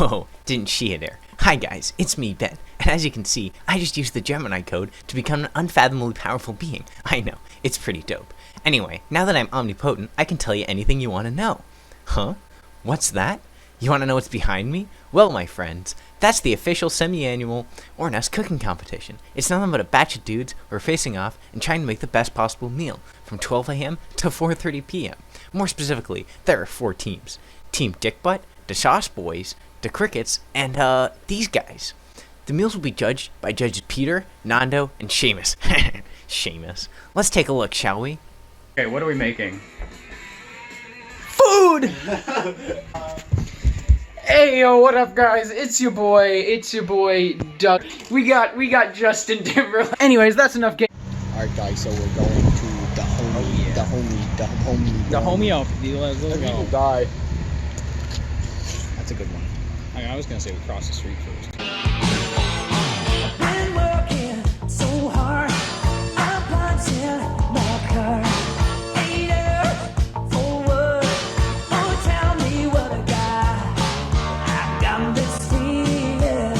Whoa, didn't see you there. Hi guys, it's me, Ben, and as you can see, I just used the Gemini code to become an unfathomably powerful being. I know, it's pretty dope. Anyway, now that I'm omnipotent, I can tell you anything you want to know. Huh? What's that? You want to know what's behind me? Well, my friends, that's the official semi-annual Ornusk cooking competition. It's nothing but a batch of dudes who are facing off and trying to make the best possible meal from 12 a.m. to 4:30 p.m. More specifically, there are 4 teams. Team Dickbutt, the Sauce Boys, the Crickets, and these guys. The meals will be judged by judges Peter, Nando, and Seamus. Seamus. Let's take a look, shall we? Okay, what are we making? Food! Hey yo, what up guys? It's your boy Doug. We got Justin Timberlake. Anyways, that's enough game. Alright guys, so we're going to the homie up. Let's go. Die. That's a good one. I was gonna say we cross the street first. Been working so hard, I'm punching my car. 8 hours for work. Oh, tell me what I got. I got this feeling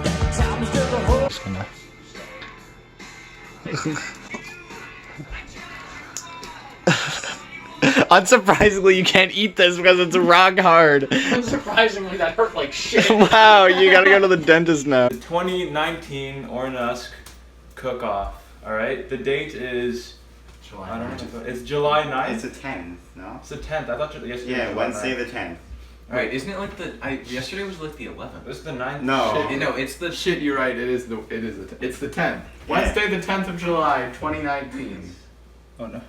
that time's took a hold. Unsurprisingly, you can't eat this because it's rock hard. Unsurprisingly, that hurt like shit. Wow, you gotta go to the dentist now. The 2019 Ornusk cook-off. All right, the date is July 9th. It's July 9th. It's the 10th, no? It's the 10th. I thought yesterday. Yeah, was Wednesday July the 10th. Wait, isn't it like yesterday was like the 11th? This is the 9th. No. You know, it's the Shit, you're right. It's the 10th. Wednesday, the 10th of July, 2019. Oh no.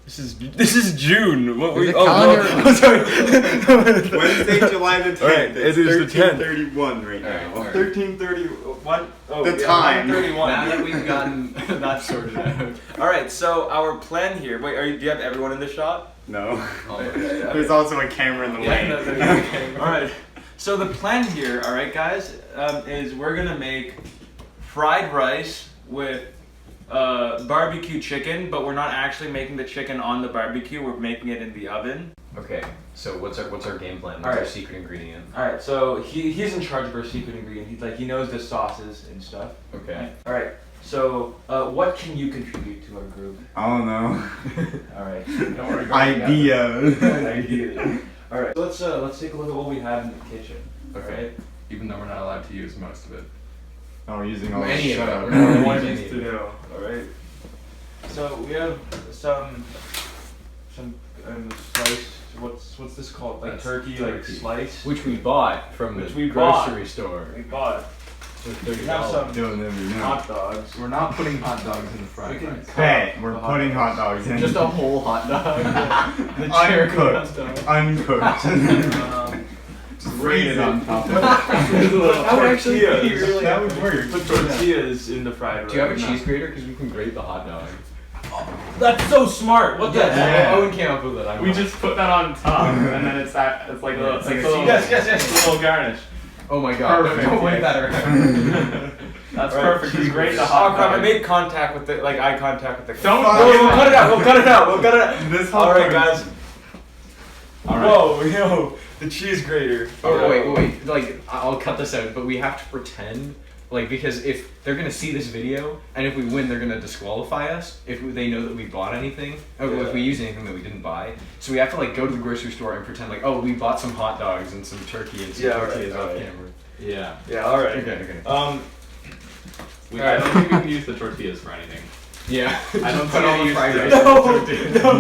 This is June. What were you? calendar. Sorry. Wednesday, July the 10th. Alright, it is the 10th. 13:31 right now. Alright. 13:31. Oh, The time. 31. now that we've gotten that sorted out. All right. So our plan here. Wait, do you have everyone in the shot? No. Oh, There's also a camera in the way. All right. So the plan here, all right, guys, is we're gonna make fried rice with barbecue chicken, but we're not actually making the chicken on the barbecue. We're making it in the oven. Okay, so what's our game plan? What's Alright. our secret ingredient? All right. So he's in charge of our secret ingredient. He knows the sauces and stuff. Okay. All right. So what can you contribute to our group? Oh no. All right. Don't worry, Idea. All right. Let's take a look at what we have in the kitchen. Okay. Right? Even though we're not allowed to use most of it. Oh, we're using all Any this. of Shut it. up. We're not No one using needs any to of it. know. All right. So we have some sliced. What's this called? Like That's turkey, like slice. Which we bought from Which the we bought. grocery store. We bought. For We have some You'll never know. hot dogs. We're not putting hot dogs in the fried We can rice. cut Hey, up we're the putting hot dogs in. Just a whole hot dog. The cherry hot Uncooked. dog. Uncooked. Rated on top of it. That would actually be really That would work. Put tortillas in the fried rice. Do you have a cheese grater? Because we can grate the hot dog. That's so smart. What the Yes, heck? Owen came up with it. We just put that on top, and then it's like a little, Yes. A little garnish. Oh my god. Perfect, Don't wait yes. that around. That's Right. perfect. Just grate the Oh hot crap! I dog. made contact with the eye contact with the. Don't We'll do cut it out. We'll cut it out. We'll cut it out. This whole All right, part- guys. All right. Whoa, yo, the cheese grater. Oh wait. Like I'll cut this out, but we have to pretend because if they're gonna see this video and if we win, they're gonna disqualify us if they know that we bought anything. Or Yeah. if we use anything that we didn't buy. So we have to go to the grocery store and pretend we bought some hot dogs and some turkey and some Yeah, tortillas right, off right. camera. Yeah. Yeah. All right. Okay. I don't think we can use the tortillas for anything. Yeah. I don't Put think all I the use fried the- rice. No.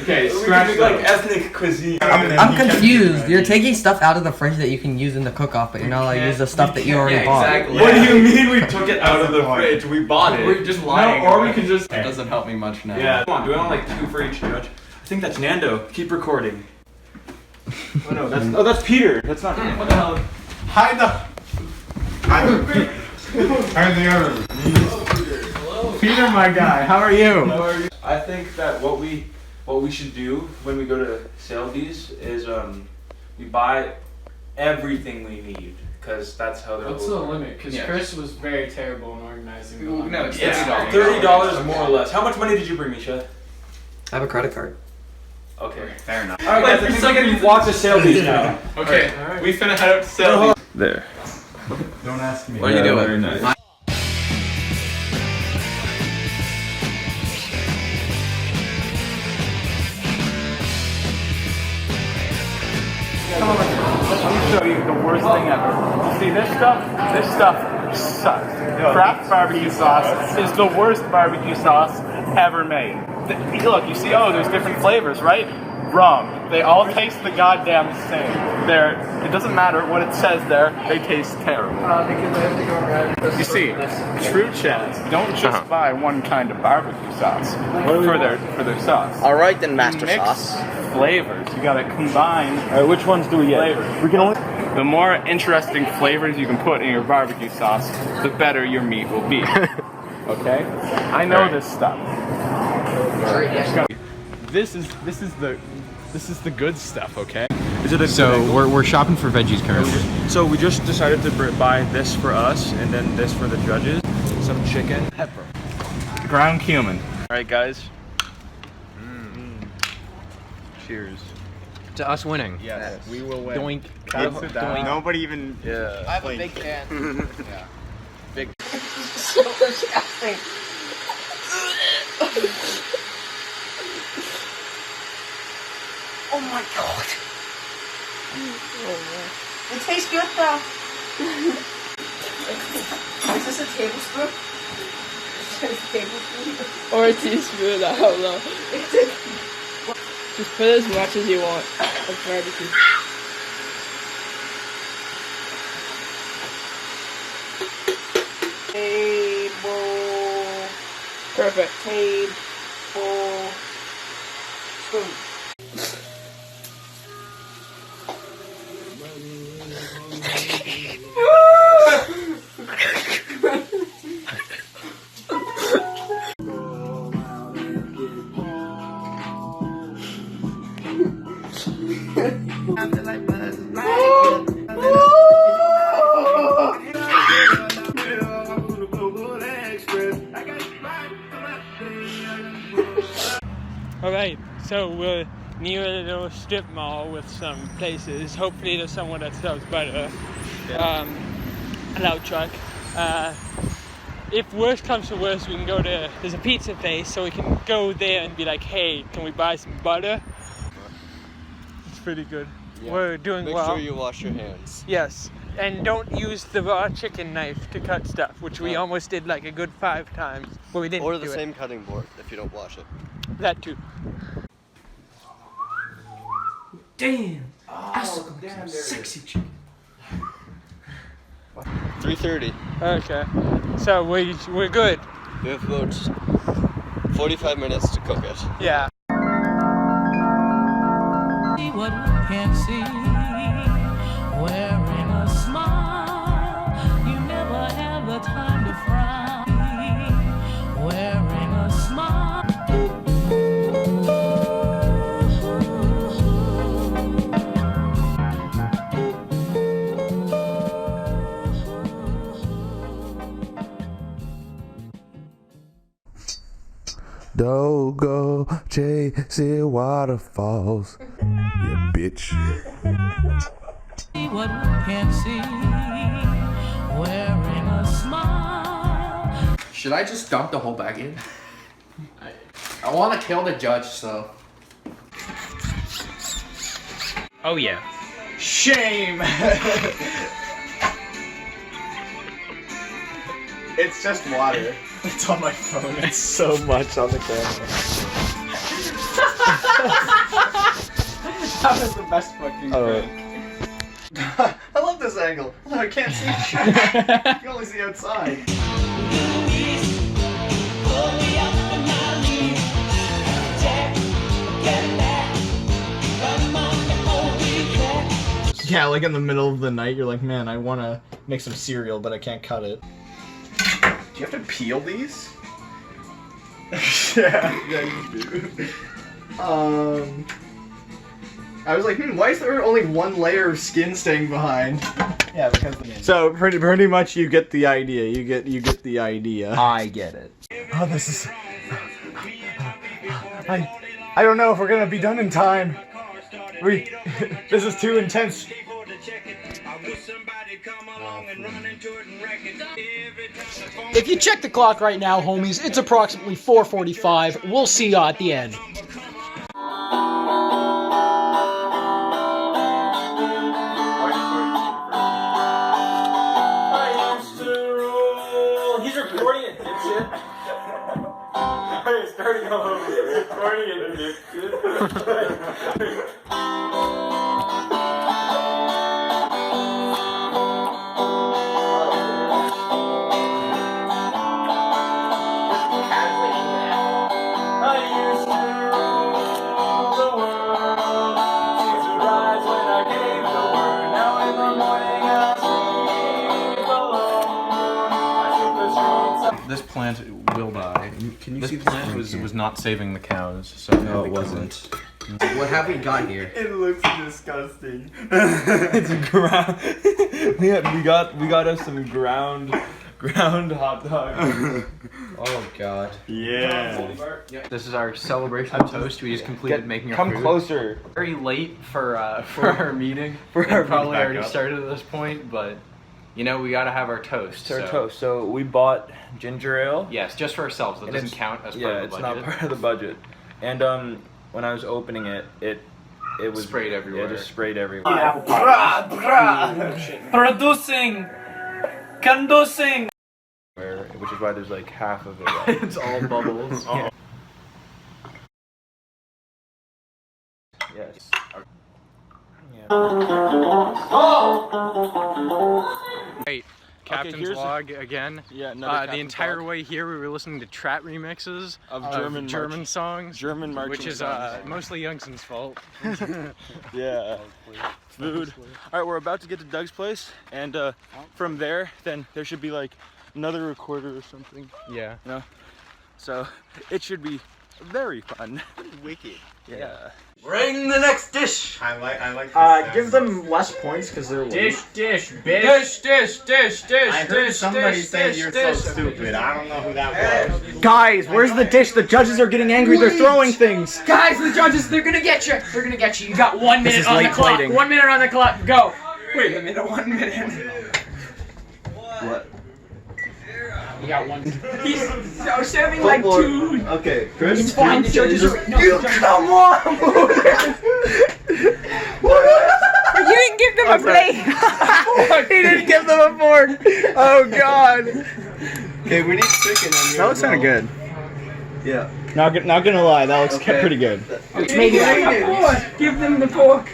Okay, We scratch can make those. ethnic cuisine. I'm confused. You're taking stuff out of the fridge that you can use in the cook-off, but you're not allowed to use the stuff that you already Yeah, bought. exactly. What do you mean we took it out of the fridge? We bought it. We're just lying. No, or we can just. That doesn't help me much now. Yeah. Come on, do it on 2 for each judge. I think that's Nando. Keep recording. Oh no, that's Peter. That's not him. What the hell? Hide the other. Peter, my guy, how are you? How are you? I think that what we should do when we go to sell these is we buy everything we need because that's how they're. What's the limit? Because Yeah. Chris was very terrible in organizing. the No, it's limit. $30. $30 more or less. How much money did you bring me, Chet? I have a credit card. Okay. Fair enough. Alright guys, I think we're gonna walk to sale these now. Okay, we finna head out to sell. There. Don't ask me. What are you doing? Very nice. Let me show you the worst thing ever. See this stuff? This stuff sucks. Kraft barbecue sauce is the worst barbecue sauce ever made. Look, you see, oh, there's different flavors, right? Wrong. They all taste the goddamn same. It doesn't matter what it says there, they taste terrible. You see, true Chads don't just buy one kind of barbecue sauce for their sauce. Alright then, Master Mix Sauce. flavors. You gotta combine. Alright, which ones do we get? Flavors. We can only. The more interesting flavors you can put in your barbecue sauce, the better your meat will be. Okay? I know this stuff. This is the good stuff. Okay. Is it a So we're shopping for veggies currently. So we just decided to buy this for us and then this for the judges. Some chicken. Pepper. Ground cumin. Alright guys. Cheers. To us winning. Yes, we will win. Doink. Sit down. Nobody even. Yeah. I have a big can. Oh my god. It tastes good though. Is this a tablespoon? Or a teaspoon, I don't know. Just put as much as you want of barbecue. Table. Perfect. Table. Spoon. Alright, so we're near a little strip mall with some places. Hopefully there's someone that sells butter. A loud truck. If worst comes to worst, we can go to, there's a pizza place, so we can go there and be like, hey, can we buy some butter? It's pretty good. Yeah. We're doing Make well. sure you wash your hands. Yes, and don't use the raw chicken knife to cut stuff, which we No. almost did like a good 5 times, but we didn't Or do the it. same cutting board if you don't wash it. That too. Damn. Oh, damn, Sexy chicken. 3:30. Okay, so we're good. We have about 45 minutes to cook it. Yeah. What we can't see, wearing a smile, you never have the time to frown, wearing a smile. Don't go chasing waterfalls, yeah, bitch. What we can't see, wearing a smile. Should I just dump the whole bag in? I want to kill the judge, so. Oh yeah. Shame. It's just water. It's on my phone. It's so much on the camera. That was the best fucking thing. I love this angle. I can't see shit. You can only see outside. Yeah, like in the middle of the night, you're like, man, I want to make some cereal, but I can't cut it. Do you have to peel these? Yeah, you do. I was like, why is there only one layer of skin staying behind? Yeah, because so pretty much you get the idea. You get the idea. I get it. Oh, this is. I don't know if we're gonna be done in time. This is too intense. If you check the clock right now, homies, it's approximately 4:45. We'll see ya at the end. He's recording it, dipshit. Hey, starting all over. Recording it, dipshit. This plant will die. Can you see this plant was not saving the cows, so No, it wasn't. What have we got here? It looks disgusting. It's a ground. we got us some ground hot dog. Oh god. Yeah. This is our celebration of toast. We just completed making our Come food. closer. Very late for our meeting. For our probably back already up. started at this point, but you know we gotta have our toast. It's our toast. So we bought ginger ale. Yes, just for ourselves. That doesn't count as part of the budget. Yeah, it's not part of the budget. And when I was opening it, it was sprayed everywhere. Yeah, just sprayed everywhere. Producing, conducing. Which is why there's like half of it. Right? It's all bubbles. Yeah. Yes. Hey, Captain's log again. Yeah, the entire way here we were listening to trap remixes of German songs. German marching which is songs. mostly Youngson's fault. Yeah. Food. Alright, we're about to get to Doug's place, and from there, then there should be like another recorder or something. Yeah. You know? So it should be very fun. Wicked. Yeah. Bring the next dish. I like. Give them less points because they're late. Dish, bitch. Dish. I heard somebody say you're so stupid. I don't know who that was. Guys, where's the dish? The judges are getting angry. They're throwing things. Guys, the judges, they're gonna get you. They're gonna get you. You got 1 minute is on the late clock. plating. 1 minute on the clock. Go. Wait a minute. 1 minute. What? You got one. He's so serving like two. Okay, Chris. It's fine. The judges are. No, You come on! You didn't give them a plate. He didn't give them a fork. Oh god. Okay, we need chicken on That looks kind of good. Yeah. Not gonna lie, that looks pretty good. Maybe give them the fork.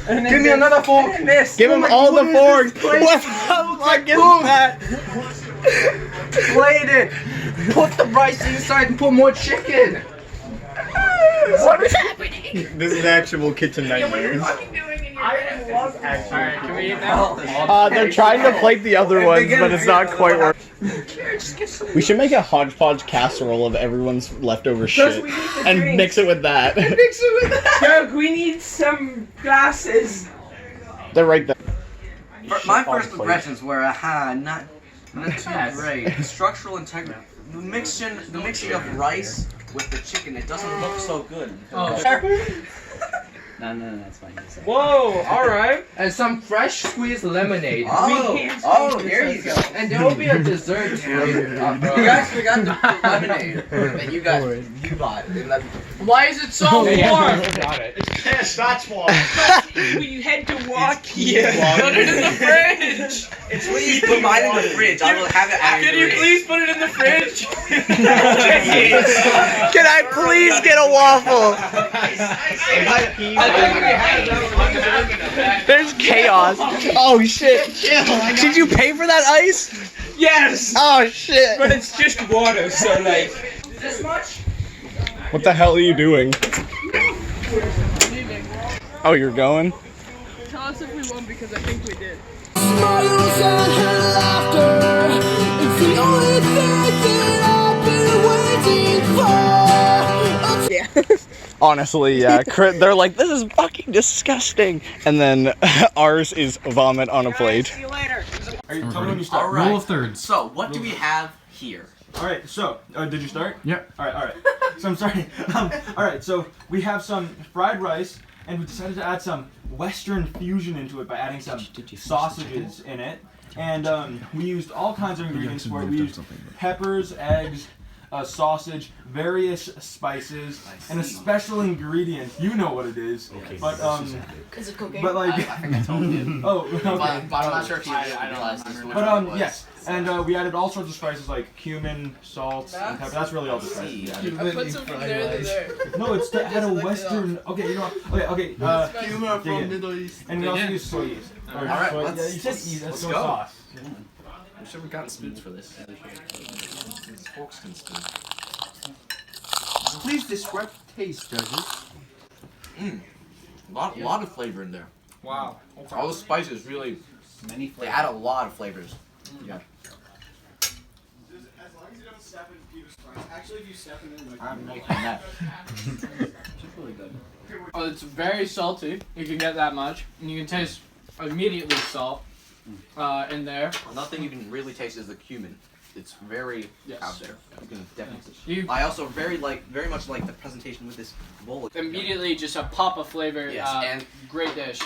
Give me another fork. Give him all the forks. What the fuck is that? Plate it. Put the rice inside and put more chicken. What is happening? This is actual kitchen nightmares. I love actually. Alright, can we eat now? They're trying to plate the other ones, but it's not quite working. We should make a hodgepodge casserole of everyone's leftover shit and mix it with that. Doug, we need some glasses. They're right there. My first impressions were, not too great. The structural integrity, the mixing of rice with the chicken, it doesn't look so good. Oh. No, that's fine. Whoa, alright. And some fresh squeezed lemonade. There you go. And there will be a dessert too. You guys forgot the lemonade that you bought. Why is it so warm? Got it. Yes, that's why. We had to walk here. Put it in the fridge. Please put mine in the fridge. I will have it after. Can you please put it in the fridge? Can I please get a waffle? There's chaos. Oh shit. Did you pay for that ice? Yes. Oh shit. But it's just water, so like. This much? What the hell are you doing? Oh, you're going? Tell us if we won because I think we did. Smiles and her laughter. It's the only thing that I've been waiting for. Honestly, yeah. They're like, this is fucking disgusting. And then ours is vomit on a plate. See you later. Rule of thirds. So, what do we have here? All right. So, did you start? Yeah. All right. So I'm sorry. All right. So we have some fried rice, and we decided to add some Western fusion into it by adding some sausages in it. And we used all kinds of ingredients for it. We used peppers, eggs, sausage, various spices, and a special ingredient. You know what it is. Okay. But Is it cooking? But like, I think I told you. Oh, okay. But I'm not sure if you realized this. But yes, and we added all sorts of spices like cumin, salt, and pepper. That's really all the spices. I put something there. No, it's to add a Western. Okay, you know. Okay. Humor from Middle East. And we also use soy yeast. All right, You said yeast. Let's go. Sauce. I'm sure we got spoons for this. Forks and spoons. Please describe the taste, judges. Lot of flavor in there. Wow. All the spices really. They add a lot of flavors. Yeah. As long as you don't step in Peter's fries. Actually, if you step in it, like I'm making that. It's really good. Oh, it's very salty. You can get that much, and you can taste immediately salt in there. Another thing you can really taste is the cumin. It's very out there. You can definitely. I also very much like the presentation with this bowl. Immediately, just a pop of flavor. Yes, and great dish.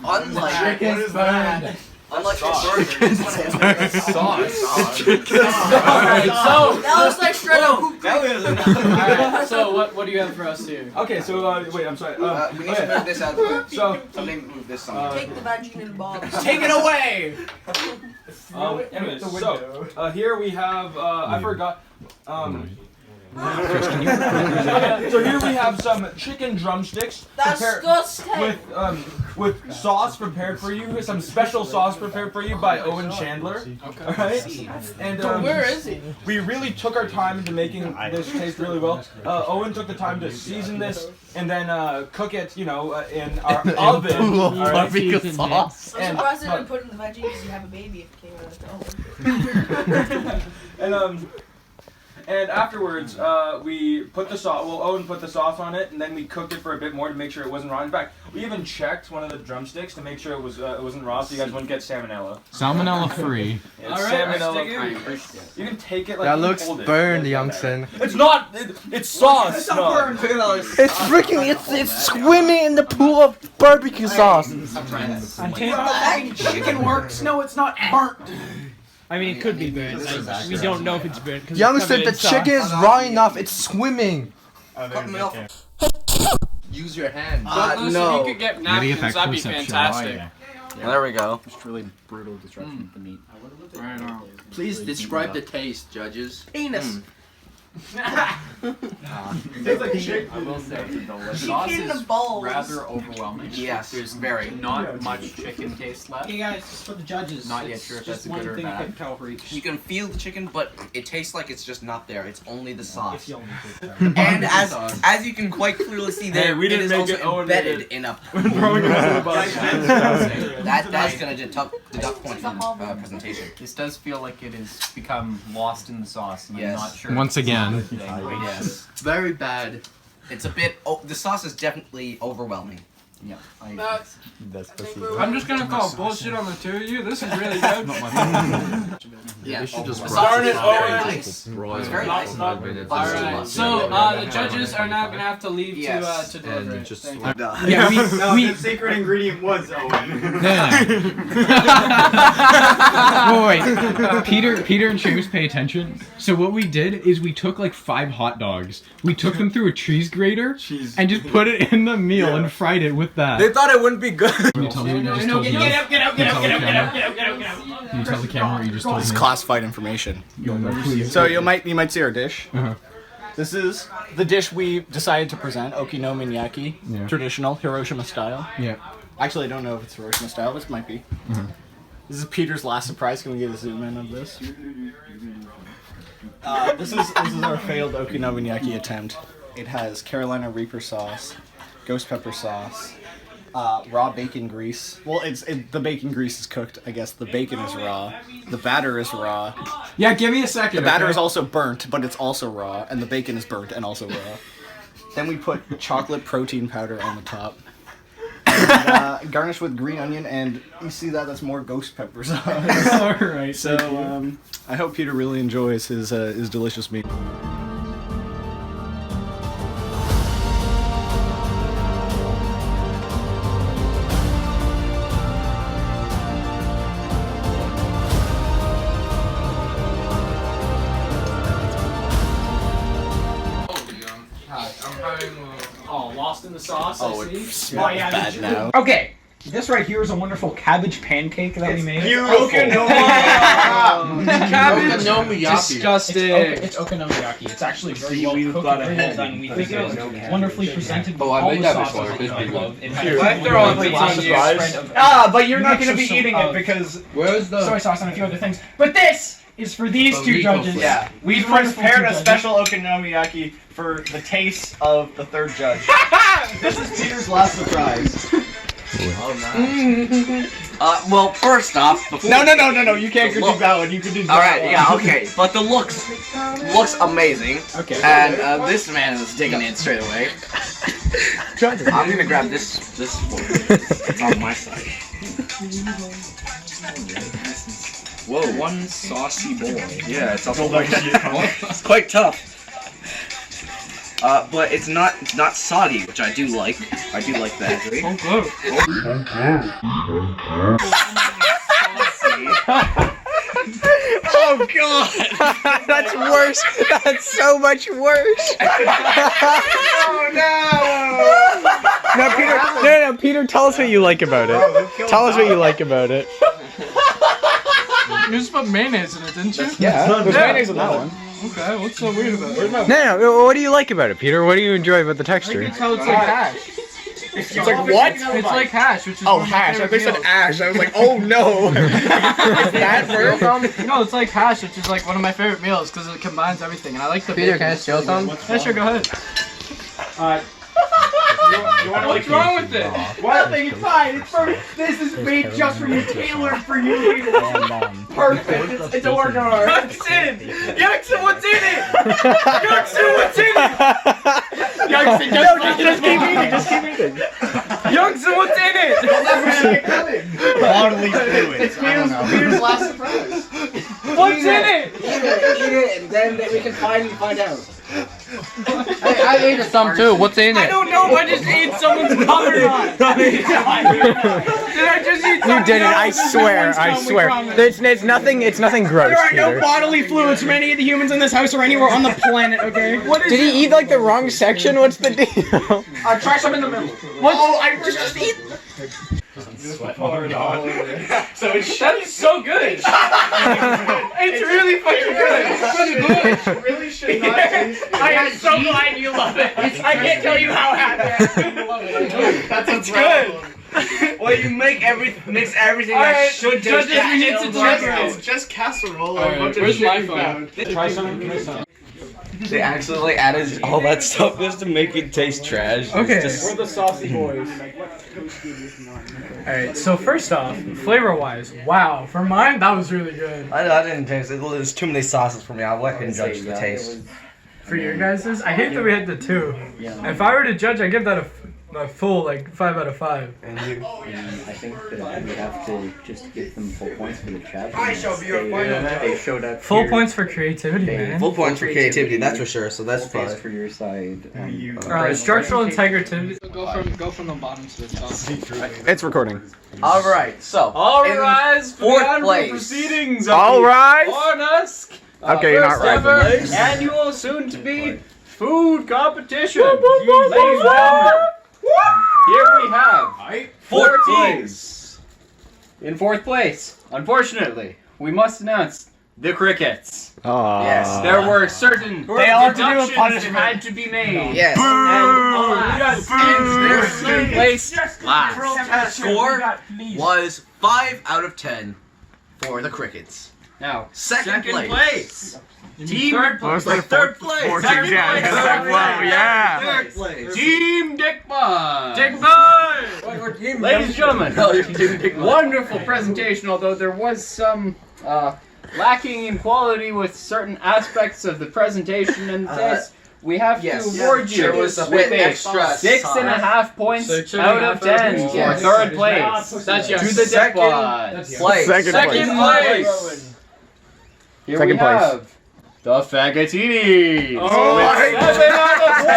Unlike Chicken burn. Unlike Sauce. the burger, this one has Sauce. Chicken Alright, so That looks like shredded poop. Alright, so what do you have for us here? Okay, so wait, I'm sorry. we need to move this out of the way. So somebody move this somewhere. Take the vagina and balls. Take it away. Anyways, so here we have. I forgot. So here we have some chicken drumsticks Disgusting. with sauce prepared for you. Some special sauce prepared for you by Owen Chandler. Okay. All right. And where is he? We really took our time into making this taste really well. Owen took the time to season this and then cook it, in our oven. Pool of barbecue sauce. I'm surprised they didn't put it in the veggie because you have a baby if it came out of the And afterwards, we put the sauce. Well, Owen put the sauce on it, and then we cooked it for a bit more to make sure it wasn't raw. In fact, we even checked one of the drumsticks to make sure it wasn't raw, so you guys wouldn't get salmonella. Salmonella free. Yeah, All right, salmonella free. You can take it like That you looks hold it. burned, youngson. It's not. It's sauce. It's freaking. It's swimming in the pool of barbecue sauce. Chicken works. No, it's not burnt. I mean, it could be burnt. We don't know if it's burnt. Youngster, the chicken is raw enough. It's swimming. Cut me off. Use your hand. No. If you could get napkins, that'd be fantastic. Well, there we go. Just really brutal disruption of the meat. Right on. Please describe the taste, judges. Penis. Tastes like chicken. I will say the sauce is rather overwhelming. Yes, There's very. not much chicken taste left. Hey guys, just for the judges. Not yet sure if that's a good or bad. You can feel the chicken, but it tastes like it's just not there. It's only the sauce. And as you can quite clearly see there, we didn't it is make also it Owen embedded made it. in a Throwing it under the bus. That's gonna deduct points from presentation. This does feel like it has become lost in the sauce, and Yes. I'm not sure. Once again. Yes. Very bad. It's a bit. The sauce is definitely overwhelming. Yeah. I'm just gonna call bullshit on the two of you. This is really good. Yeah. They should just the broil sauce it. is very nice. It's very nice. Alright, so the judges are now gonna have to leave to deliver it. Thank you. Yeah, we The secret ingredient was Owen. Wait. Peter and Seamus, pay attention. So what we did is we took like 5 hot dogs. We took them through a cheese grater and just put it in the meal and fried it with that. They thought it wouldn't be good. Can you tell me what you just told me? Get out. Can you tell the camera what you just told It's me? classified information. Please. So you might see our dish. Uh-huh. This is the dish we decided to present, okonomiyaki, traditional Hiroshima style. Yeah. Actually, I don't know if it's Hiroshima style. This might be. This is Peter's last surprise. Can we get a zoom in of this? This is our failed okonomiyaki attempt. It has Carolina Reaper sauce, ghost pepper sauce, raw bacon grease. Well, the bacon grease is cooked. I guess the bacon is raw. The batter is raw. Yeah, give me a second. The batter okay? is also burnt, but it's also raw, and the bacon is burnt and also raw. Then we put chocolate protein powder on the top. Garnish with green onion, and you see that's more ghost pepper sauce. Alright, So I hope Peter really enjoys his delicious meat. Oh, lost in the sauce. Oh, I see. it smells bad now. Okay, this right here is a wonderful cabbage pancake that we made. Beautiful. Disgusting. It's okonomiyaki. It's actually very well cooked and very well done. We think it was wonderfully presented. Oh, I all made the that sauces before. that It's I pretty love. good. It Here, had they're all pretty Ah, but you're not Mix going to of be eating some- it because Where's the? soy sauce and a few other things. But this is for these two judges. Yeah, we These wonderful prepared two a judges. special okonomiyaki for the taste of the third judge. This is Peter's last surprise. Well, first off, No, you can't do that one. You can do that Alright, one. yeah, okay. But the looks amazing. Okay. And this man is digging in straight away. I'm gonna grab this for you. It's on my side. Whoa, one saucy boy. Yeah, it's also it's quite tough. But it's not soggy, which I do like. I do like that. Oh god! That's worse. That's so much worse. Oh no! No, Peter. No. Peter, tell us what you like about it. Tell us what you like about it. You just put mayonnaise in it, didn't you? Yeah, there's mayonnaise in that one. Okay, what's so weird about it? No. What do you like about it, Peter? What do you enjoy about the texture? You can tell it's like hash. It's like what? It's like hash, which is Oh, one of my hash. I favorite think said meals. ash. I was like, oh no. That word? No, it's like hash, which is like one of my favorite meals because it combines everything, and I like the. Peter, bacon. can I steal some? Yeah, sure, go ahead. What's wrong with it? Nothing. It's fine. It's perfect. This is made just for you, tailored for you. Perfect. It's a work of art. Youngson! Youngson, what's in it? Youngson, what's in it? Youngson, just keep eating. Just keep eating. Youngson, what's in it? Bodily fluids. It's Peter's last surprise. What's in it? Eat it, and then we can find out. I ate some too. What's in I it? don't know. I just ate someone's cover. Did I just eat You didn't. I swear. I swear. It's nothing. It's nothing gross. There are no Peter. bodily fluids from any of the humans in this house or anywhere on the planet, okay? What is Did he eat like the wrong section? What's the deal? try some in the middle. What? Oh, I just eat. So it's That is so good. It's really fucking good. It really should not taste good. I am so glad you love it. I can't tell you how happy I am. That's It's good. Well, you mix everything Alright, that should judges, taste we need to check It's it. just casserole. Where's my phone? Try some. They accidentally added all that stuff just to make it taste trash. Okay. We're the saucy boys. Alright, so first off, flavor-wise, wow. For mine, that was really good. I didn't taste it. There's too many sauces for me. I wouldn't judge the taste. For your guys's, I hate that we had the 2. If I were to judge, I'd give that a full, like, 5 out of 5. And I think that we have to just give them full points for the chat. I shall be your final judge. They showed up Full here. points for creativity, man. Full points for creativity, that's for sure. So that's Full points fine. for your side. Structural integrity. Go from the bottom to the top. It's recording. All right, so All in rise for fourth the honorable place. proceedings. All rise. Ornusk. Okay, you're not First ever rising. annual soon-to-be food competition. Ladies and gentlemen, here we have four teams. In fourth place, unfortunately, we must announce the Crickets. Yes. There were certain They all have to do a deductions that punishment. had to be made. Yes. Third place last. Score was 5 out of 10 for the Crickets. Now, Second place. Team third place. Third place. Second place. Third place. Team Dickbud. Dickbud. Ladies and gentlemen, wonderful presentation. Although there was some lacking in quality with certain aspects of the presentation, and this we have Yes. to award you with a 6.5 points out of 10 for third place. That's your to the dip pod. Second place. Here Second we place. have the Fagatini. Oh with my 7 out of 10.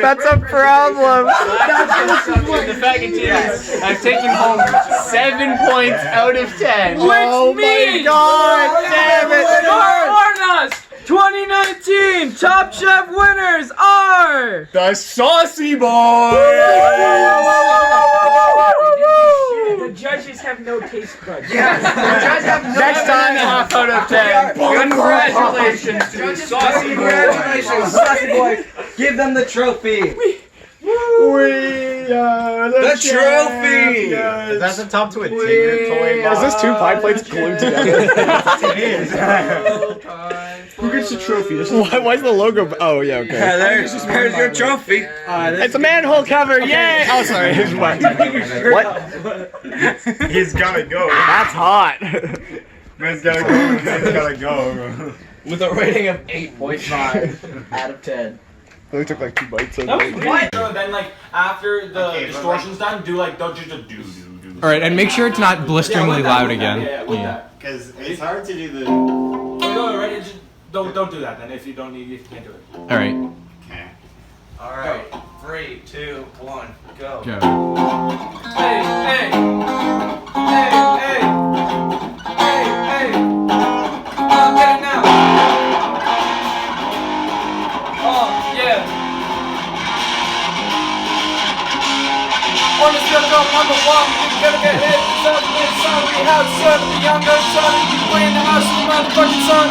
That's a problem. The Fagatinis have taken home 7 points out of 10. Oh my god, damn it. Ornusk 2019 Top Chef winners are The Saucy Boy. the judges have no taste buds. Next time, half out of 10. Congratulations to the Saucy Boy. Congratulations, Saucy Boy. Give them the trophy. We are the trophy. That's up top to a Tigger toy. Is this 2 pie plates glued together? It is. Who gets the trophy? Why's the logo? Oh yeah, okay. There's your trophy. It's a manhole cover. Yay! Oh sorry, his what? What? He's gotta go. That's hot. Man's gotta go. Man's gotta go. With a rating of 8.5 out of 10. They only took like 2 bites. So So then, like, after the distortion's done, do like, don't just do. All right, and make sure it's not blisteringly loud again. Yeah. Because it's hard to do the. No, right? Just don't do that then if you don't need, if you can't do it. All right. Okay. Alright, 3, 2, 1, go. Go. Hey. Get it now. Oh, yeah. On the strip up on the wall, you're gonna get hit. Son, we have son, the younger son. You play in the house with the motherfucking son.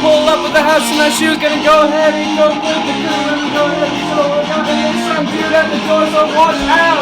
Pull up with the house and that shoe's gonna go ahead and go with the crew and go ahead and so we're gonna hit some dude at the door, so watch out.